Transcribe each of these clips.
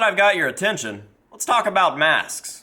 that I've got your attention, let's talk about masks.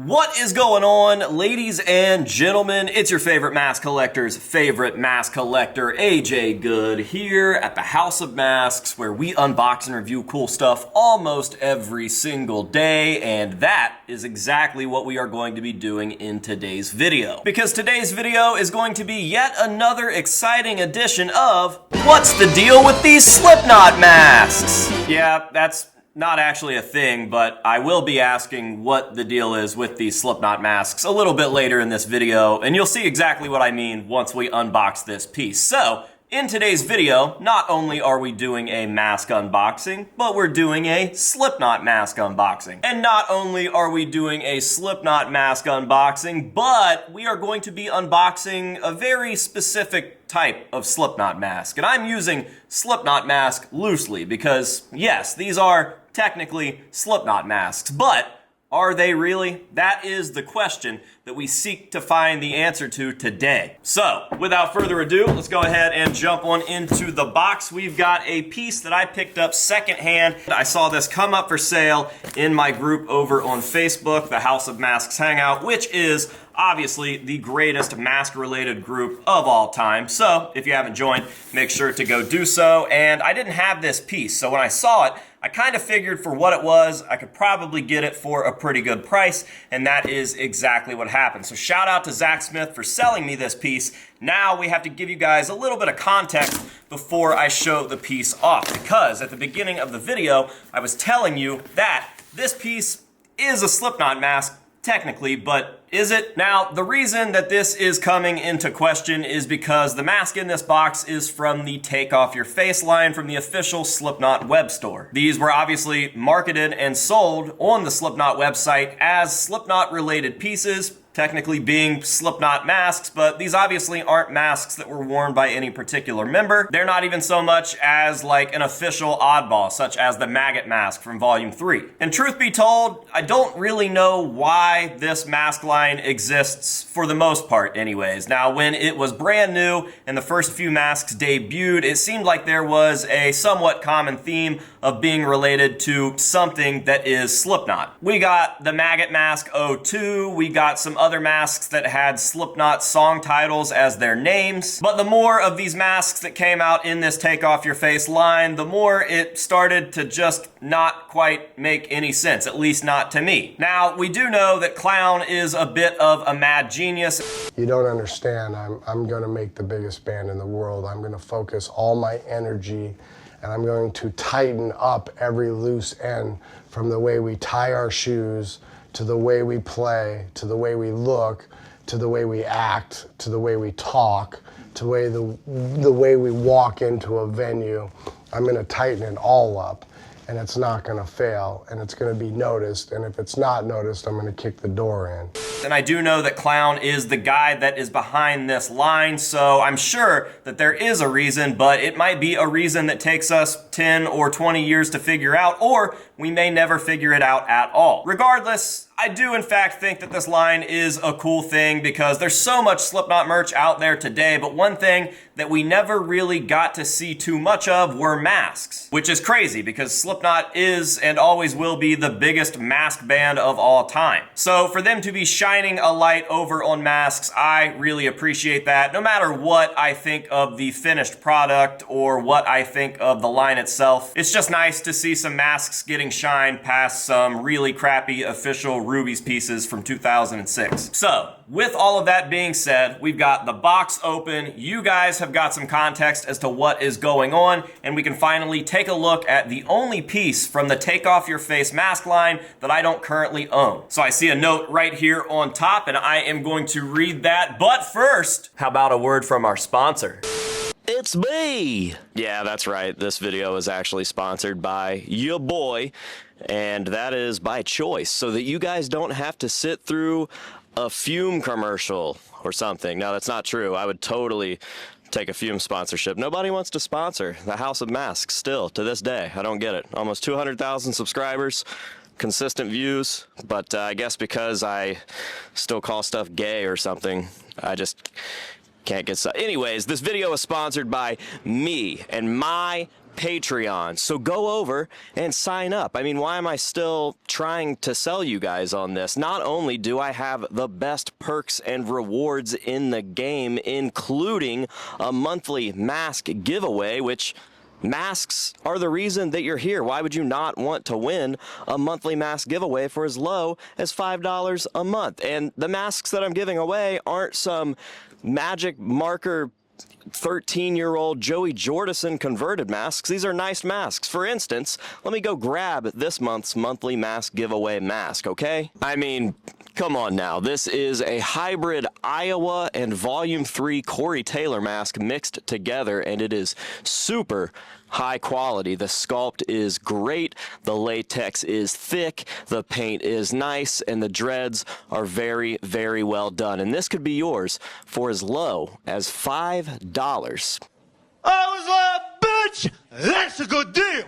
What is going on, ladies and gentlemen? It's your favorite mask collector's favorite mask collector, AJ Good, here at the House of Masks, where we unbox and review cool stuff almost every single day, and that is exactly what we are going to be doing in today's video. Because today's video is going to be yet another exciting edition of What's the Deal with These Slipknot Masks? Yeah, that's not actually a thing, but I will be asking what the deal is with these Slipknot masks a little bit later in this video, and you'll see exactly what I mean once we unbox this piece. So, in today's video, not only are we doing a mask unboxing, but we're doing a Slipknot mask unboxing. And not only are we doing a Slipknot mask unboxing, but we are going to be unboxing a very specific type of Slipknot mask. And I'm using Slipknot mask loosely because, yes, these are technically Slipknot masks, but are they really? That is the question that we seek to find the answer to today. So, without further ado, let's go ahead and jump on into the box. We've got a piece that I picked up secondhand. I saw this come up for sale in my group over on Facebook, the House of Masks Hangout, which is obviously the greatest mask-related group of all time. So, if you haven't joined, make sure to go do so. And I didn't have this piece, so when I saw it, I kind of figured for what it was, I could probably get it for a pretty good price, and that is exactly what happened. So shout out to Zach Smith for selling me this piece. Now we have to give you guys a little bit of context before I show the piece off, because at the beginning of the video, I was telling you that this piece is a Slipknot mask, technically, but is it? Now, the reason that this is coming into question is because the mask in this box is from the Take Off Your Face line from the official Slipknot web store. These were obviously marketed and sold on the Slipknot website as Slipknot-related pieces, technically being Slipknot masks, but these obviously aren't masks that were worn by any particular member. They're not even so much as like an official oddball, such as the maggot mask from Volume 3. And truth be told, I don't really know why this mask line exists for the most part anyways. Now, when it was brand new and the first few masks debuted, it seemed like there was a somewhat common theme of being related to something that is Slipknot. We got the Maggot Mask 02, we got some other masks that had Slipknot song titles as their names, but the more of these masks that came out in this Take Off Your Face line, the more it started to just not quite make any sense, at least not to me. Now, we do know that Clown is a bit of a mad genius. You don't understand, I'm gonna make the biggest band in the world. I'm gonna focus all my energy and I'm going to tighten up every loose end, from the way we tie our shoes, to the way we play, to the way we look, to the way we act, to the way we talk, to the way we walk into a venue. I'm gonna tighten it all up, and it's not gonna fail, and it's gonna be noticed, and if it's not noticed, I'm gonna kick the door in. And I do know that Clown is the guy that is behind this line, so I'm sure that there is a reason, but it might be a reason that takes us 10 or 20 years to figure out, or we may never figure it out at all. Regardless, I do in fact think that this line is a cool thing because there's so much Slipknot merch out there today, but one thing that we never really got to see too much of were masks, which is crazy because Slipknot is and always will be the biggest mask band of all time. So for them to be shining a light over on masks, I really appreciate that. No matter what I think of the finished product or what I think of the line itself, it's just nice to see some masks getting shine past some really crappy official Ruby's pieces from 2006. So, with all of that being said, we've got the box open. You guys have got some context as to what is going on, and we can finally take a look at the only piece from the Take Off Your Face mask line that I don't currently own. So I see a note right here on top, and I am going to read that. But first, how about a word from our sponsor? It's me! Yeah, that's right. This video is actually sponsored by your boy, and that is by choice, so that you guys don't have to sit through a fume commercial or something. No, that's not true. I would totally take a fume sponsorship. Nobody wants to sponsor the House of Masks still, to this day. I don't get it. Almost 200,000 subscribers. consistent views, but I guess because I still call stuff gay or something, I just can't get stuff. Anyways, this video is sponsored by me and my Patreon, so go over and sign up. I mean, why am I still trying to sell you guys on this? Not only do I have the best perks and rewards in the game, including a monthly mask giveaway, which masks are the reason that you're here. Why would you not want to win a monthly mask giveaway for as low as $5 a month? And the masks that I'm giving away aren't some magic marker 13-year-old Joey Jordison converted masks. These are nice masks. For instance, let me go grab this month's monthly mask giveaway mask, okay? I mean, come on now. This is a hybrid Iowa and Volume 3 Corey Taylor mask mixed together, and it is super high quality. The sculpt is great, the latex is thick, the paint is nice, and the dreads are very, very well done. And this could be yours for as low as $5. I was like, bitch, that's a good deal.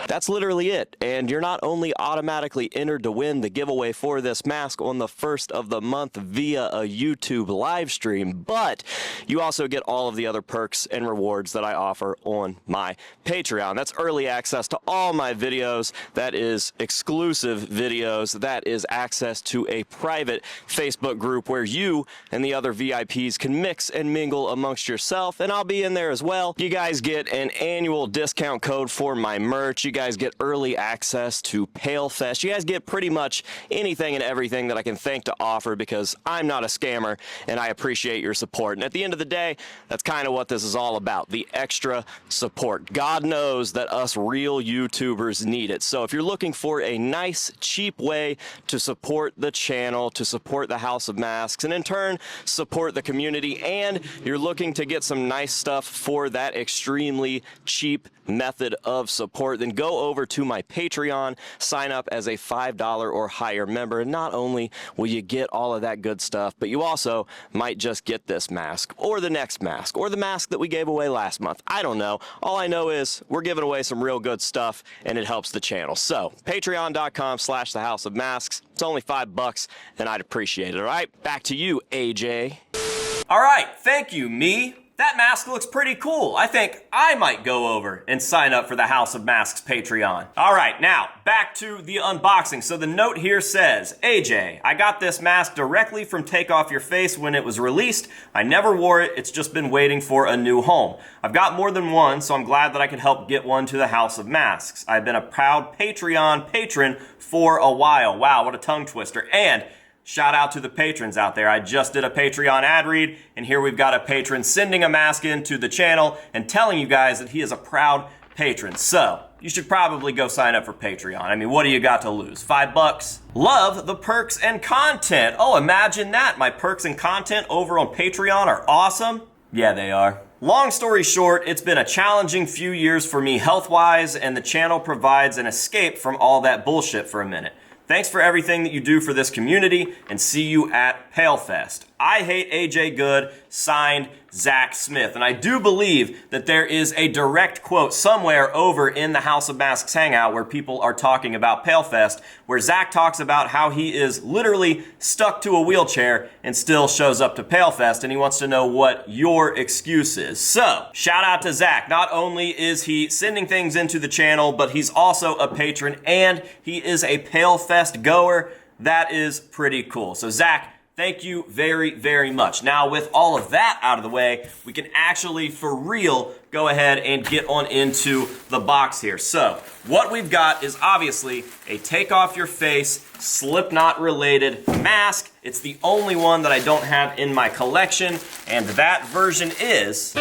That's literally it, and you're not only automatically entered to win the giveaway for this mask on the first of the month via a YouTube live stream, but you also get all of the other perks and rewards that I offer on my Patreon. That's early access to all my videos, that is exclusive videos, that is access to a private Facebook group where you and the other VIPs can mix and mingle amongst yourself, and I'll be in there as well. You guys get an annual discount code for my merch. You guys get early access to Palefest. You guys get pretty much anything and everything that I can think to offer because I'm not a scammer and I appreciate your support. And at the end of the day, that's kind of what this is all about, the extra support. God knows that us real YouTubers need it. So if you're looking for a nice, cheap way to support the channel, to support the House of Masks, and in turn, support the community, and you're looking to get some nice stuff for that extremely cheap method of support, then go over to my Patreon, sign up as a $5 or higher member, and not only will you get all of that good stuff, but you also might just get this mask, or the next mask, or the mask that we gave away last month. I don't know. All I know is we're giving away some real good stuff, and it helps the channel. So, patreon.com/thehouseofmasks. It's only $5, and I'd appreciate it, all right? Back to you, AJ. All right, thank you, me. That mask looks pretty cool. I think I might go over and sign up for the House of Masks Patreon. All right, now back to the unboxing. So the note here says, AJ, I got this mask directly from Take Off Your Face when it was released. I never wore it. It's just been waiting for a new home. I've got more than one, so I'm glad that I could help get one to the House of Masks. I've been a proud Patreon patron for a while. Wow, what a tongue twister. And shout out to the patrons out there. I just did a Patreon ad read, and here we've got a patron sending a mask into the channel and telling you guys that he is a proud patron. So, you should probably go sign up for Patreon. I mean, what do you got to lose? $5? Love the perks and content. Oh, imagine that. My perks and content over on Patreon are awesome. Yeah, they are. Long story short, it's been a challenging few years for me health-wise, and the channel provides an escape from all that bullshit for a minute. Thanks for everything that you do for this community, and see you at Palefest. I hate AJ Good, signed Zach Smith. And I do believe that there is a direct quote somewhere over in the House of Masks Hangout where people are talking about Palefest, where Zach talks about how he is literally stuck to a wheelchair and still shows up to Palefest, and he wants to know what your excuse is. So, shout out to Zach. Not only is he sending things into the channel, but he's also a patron, and he is a Palefest goer. That is pretty cool. So Zach, thank you very, very much. Now, with all of that out of the way, we can actually, for real, go ahead and get on into the box here. So, what we've got is obviously a Take Off Your Face Slipknot-related mask. It's the only one that I don't have in my collection, and that version is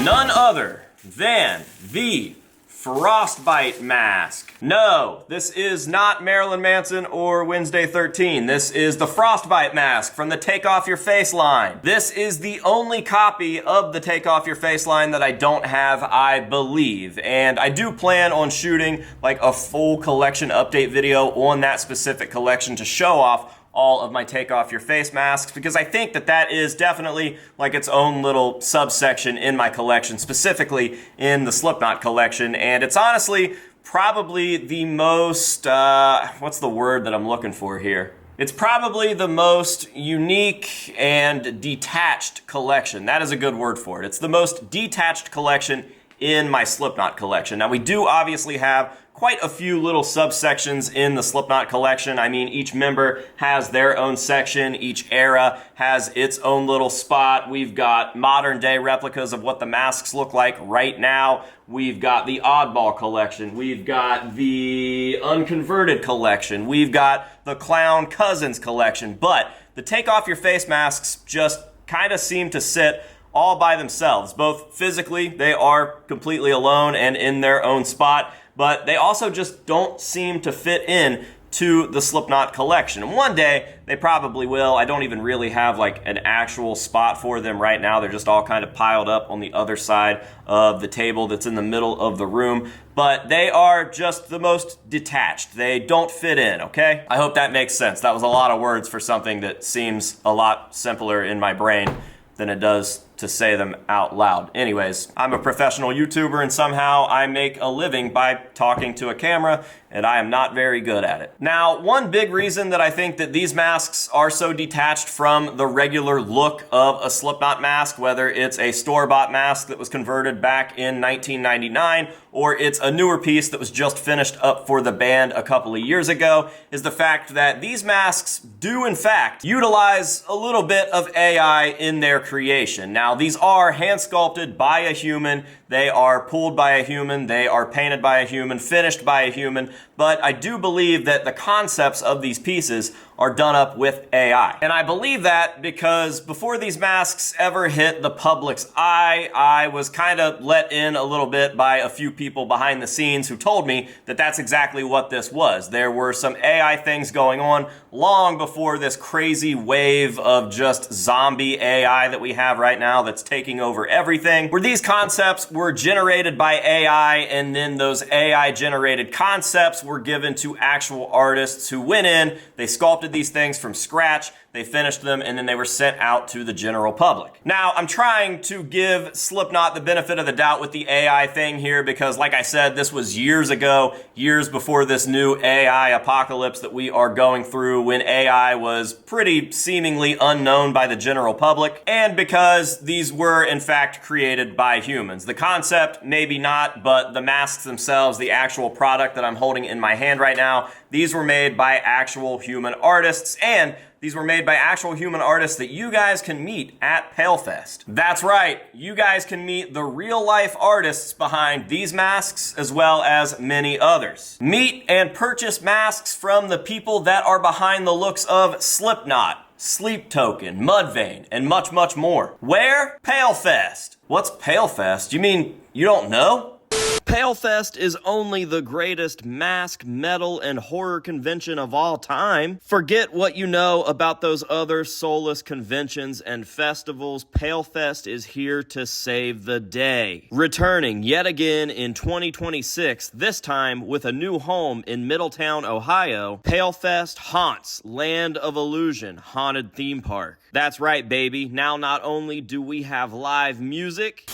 none other than the frostbite mask. No, this is not Marilyn Manson or Wednesday 13. This is the frostbite mask from the Take Off Your Face line. This is the only copy of the Take Off Your Face line that I don't have, I believe. And I do plan on shooting like a full collection update video on that specific collection to show off all of my take off your face masks, because I think that that is definitely like its own little subsection in my collection, specifically in the Slipknot collection. And it's honestly probably the most, what's the word that I'm looking for here? It's probably the most unique and detached collection. That is a good word for it. It's the most detached collection in my Slipknot collection. Now, we do obviously have quite a few little subsections in the Slipknot collection. I mean, each member has their own section. Each era has its own little spot. We've got modern day replicas of what the masks look like right now. We've got the Oddball collection. We've got the Unconverted collection. We've got the Clown Cousins collection. But the take off your face masks just kind of seem to sit all by themselves. Both physically, they are completely alone and in their own spot, but they also just don't seem to fit in to the Slipknot collection. And one day, they probably will. I don't even really have like an actual spot for them right now. They're just all kind of piled up on the other side of the table that's in the middle of the room. But they are just the most detached. They don't fit in, okay? I hope that makes sense. That was a lot of words for something that seems a lot simpler in my brain than it does to say them out loud. Anyways, I'm a professional YouTuber and somehow I make a living by talking to a camera, and I am not very good at it. Now, one big reason that I think that these masks are so detached from the regular look of a Slipknot mask, whether it's a store-bought mask that was converted back in 1999 or it's a newer piece that was just finished up for the band a couple of years ago, is the fact that these masks do in fact utilize a little bit of AI in their creation. Now, these are hand sculpted by a human, they are pulled by a human, they are painted by a human, finished by a human, but I do believe that the concepts of these pieces are done up with AI. And I believe that because before these masks ever hit the public's eye, I was kind of let in a little bit by a few people behind the scenes who told me that that's exactly what this was. There were some AI things going on long before this crazy wave of just zombie AI that we have right now that's taking over everything, where these concepts were generated by AI, and then those AI generated concepts were given to actual artists who went in, they sculpted these things from scratch, they finished them, and then they were sent out to the general public. Now, I'm trying to give Slipknot the benefit of the doubt with the AI thing here because, like I said, this was years ago, years before this new AI apocalypse that we are going through, when AI was pretty seemingly unknown by the general public, and because these were, in fact, created by humans. The concept, maybe not, but the masks themselves, the actual product that I'm holding in my hand right now, these were made by actual human artists, and these were made by actual human artists that you guys can meet at Palefest. That's right, you guys can meet the real-life artists behind these masks as well as many others. Meet and purchase masks from the people that are behind the looks of Slipknot, Sleep Token, Mudvayne, and much, much more. Where? Palefest. What's Palefest? You mean you don't know? Palefest is only the greatest mask, metal, and horror convention of all time. Forget what you know about those other soulless conventions and festivals. Palefest is here to save the day. Returning yet again in 2026, this time with a new home in Middletown, Ohio, Palefest haunts Land of Illusion Haunted Theme Park. That's right, baby. Now not only do we have live music,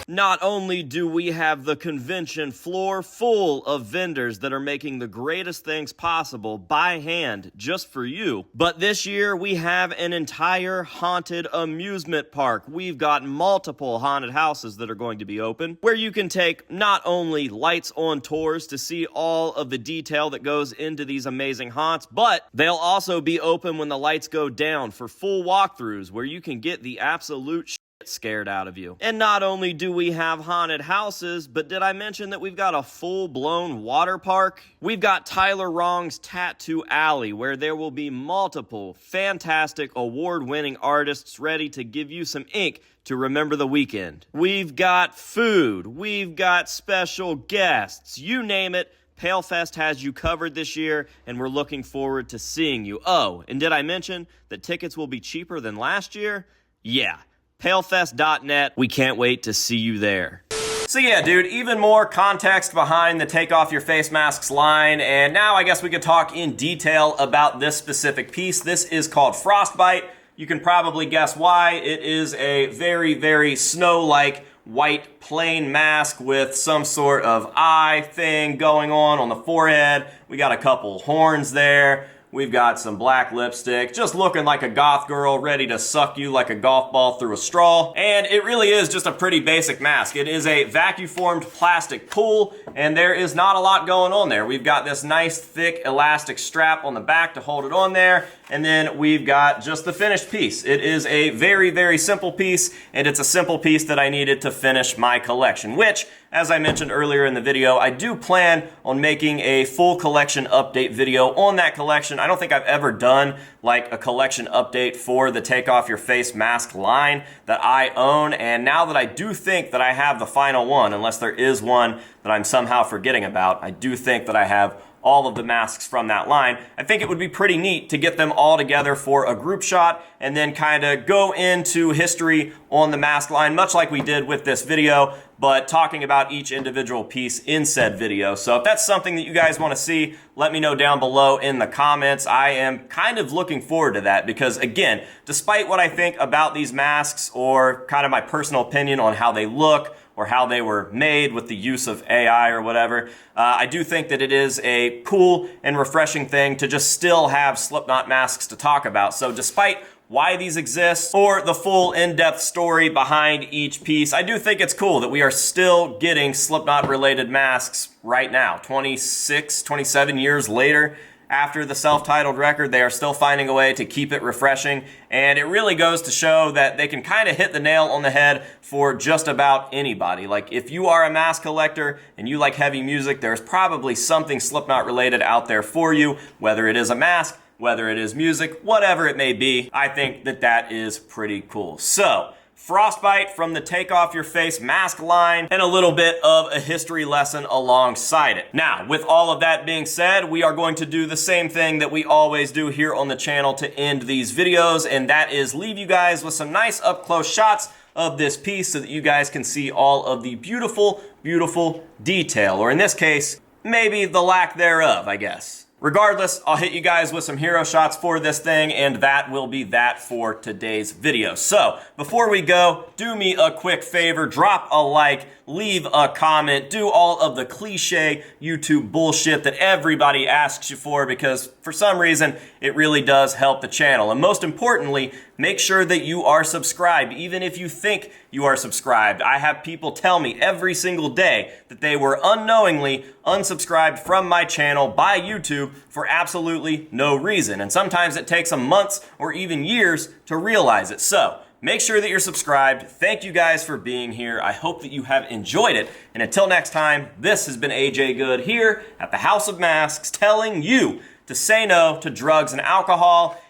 not only do we have the convention floor full of vendors that are making the greatest things possible by hand just for you, but this year we have an entire haunted amusement park. We've got multiple haunted houses that are going to be open, where you can take not only lights on tours to see all of the detail that goes into these amazing haunts, but they'll also be open when the lights go down for full walkthroughs where you can get the absolute scared out of you. And not only do we have haunted houses, but did I mention that we've got a full-blown water park? We've got Tyler Wrong's Tattoo Alley, where there will be multiple fantastic award-winning artists ready to give you some ink to remember the weekend. We've got food, we've got special guests, you name it. Palefest has you covered this year, and we're looking forward to seeing you. Oh, and did I mention that tickets will be cheaper than last year? Yeah. Palefest.net. We can't wait to see you there. So yeah, dude, even more context behind the Take Off Your Face Masks line, and now I guess we could talk in detail about this specific piece. This is called Frostbite. You can probably guess why. It is a very, very snow-like white plain mask with some sort of eye thing going on the forehead. We got a couple horns there. We've got some black lipstick, just looking like a goth girl ready to suck you like a golf ball through a straw. And it really is just a pretty basic mask. It is a vacuum-formed plastic pool, and there is not a lot going on there. We've got this nice, thick, elastic strap on the back to hold it on there, and then we've got just the finished piece. It is a very, very simple piece, and it's a simple piece that I needed to finish my collection, which, as I mentioned earlier in the video, I do plan on making a full collection update video on that collection. I don't think I've ever done like a collection update for the Take Off Your Face mask line that I own, and now that I do think that I have the final one, unless there is one that I'm somehow forgetting about, I do think that I have all of the masks from that line. I think it would be pretty neat to get them all together for a group shot and then kind of go into history on the mask line, much like we did with this video, but talking about each individual piece in said video. So if that's something that you guys want to see, let me know down below in the comments. I am kind of looking forward to that because, again, despite what I think about these masks or kind of my personal opinion on how they look or how they were made with the use of AI or whatever, I do think that it is a cool and refreshing thing to just still have Slipknot masks to talk about. So despite why these exist or the full in-depth story behind each piece, I do think it's cool that we are still getting Slipknot related masks right now, 26, 27 years later. After the self-titled record, they are still finding a way to keep it refreshing, and it really goes to show that they can kind of hit the nail on the head for just about anybody. Like, if you are a mask collector and you like heavy music, there's probably something Slipknot related out there for you, whether it is a mask, whether it is music, whatever it may be. I think that that is pretty cool. So, Frostbite from the Take Off Your Face mask line, and a little bit of a history lesson alongside it. Now, with all of that being said, we are going to do the same thing that we always do here on the channel to end these videos, and that is leave you guys with some nice up-close shots of this piece so that you guys can see all of the beautiful, beautiful detail, or in this case, maybe the lack thereof, I guess. Regardless, I'll hit you guys with some hero shots for this thing, and that will be that for today's video. So, before we go, do me a quick favor, drop a like, leave a comment, do all of the cliche YouTube bullshit that everybody asks you for, because for some reason, it really does help the channel. And most importantly, make sure that you are subscribed, even if you think you are subscribed. I have people tell me every single day that they were unknowingly unsubscribed from my channel by YouTube for absolutely no reason. And sometimes it takes them months or even years to realize it. So, make sure that you're subscribed. Thank you guys for being here. I hope that you have enjoyed it. And until next time, this has been AJ Good here at the House of Masks, telling you to say no to drugs and alcohol,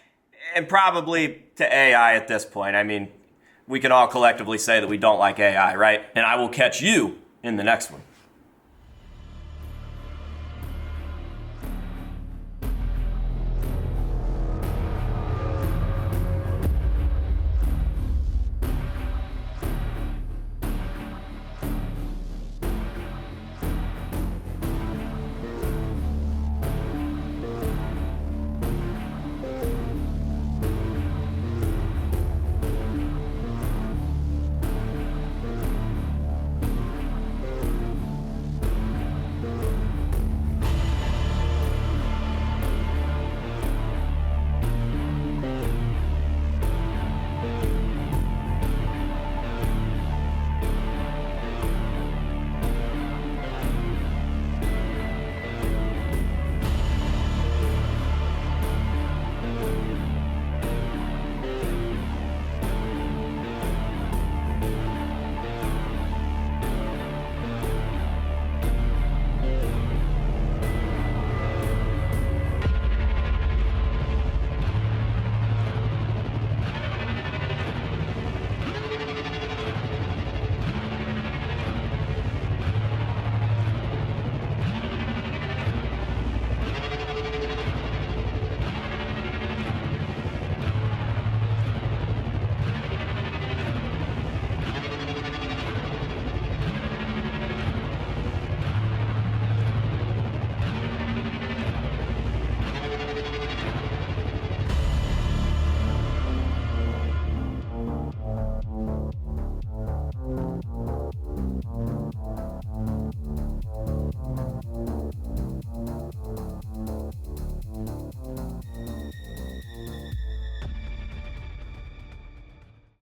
and probably to AI at this point. I mean, we can all collectively say that we don't like AI, right? And I will catch you in the next one.